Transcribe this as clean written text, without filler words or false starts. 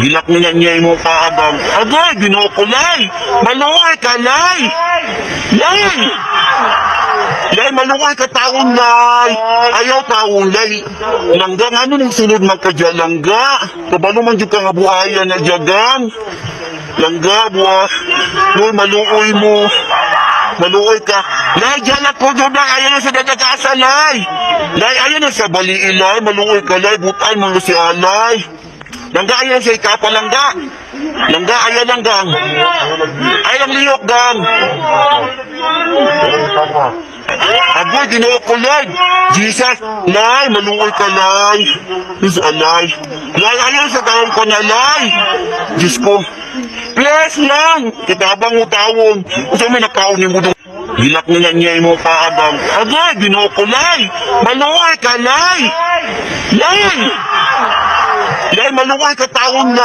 Gilak na niya mo kaabang. Agay, ginukulay. Maluway ka, lay. Lay. Lay, maluway ka taon, lay. Ayaw taon, lay. Langga, ano nang sunod magkadya, langga? Kabalo man dyan ka nga buhayan na dyagan. Langga, buha. Lay, maluoy mo. Maluoy ka. Lay, dyan ako doon na. Ayaw na sa dadagasa, lay. Lay, ayaw na sa baliin, lay. Maluoy ka, lay. Butay mo na si alay. Langga, ayaw sa ikapa, langga. Langga, ayaw lang, gang. Ayaw lang liyok, gang. Aboy, ginoo ko, lay. Jesus, lay, maluoy ka, lay. Diyos, alay. Lay, ayaw sa taon ko na, lay. Diyos ko. Please lang. Kitabang mo tawon. Kasi may nakaunin mo doon. Hilak na niya mo kaabang. Agay, ginoo ko, lay. Maluoy ka, lay. Lay. Lay, maluway ka taon na.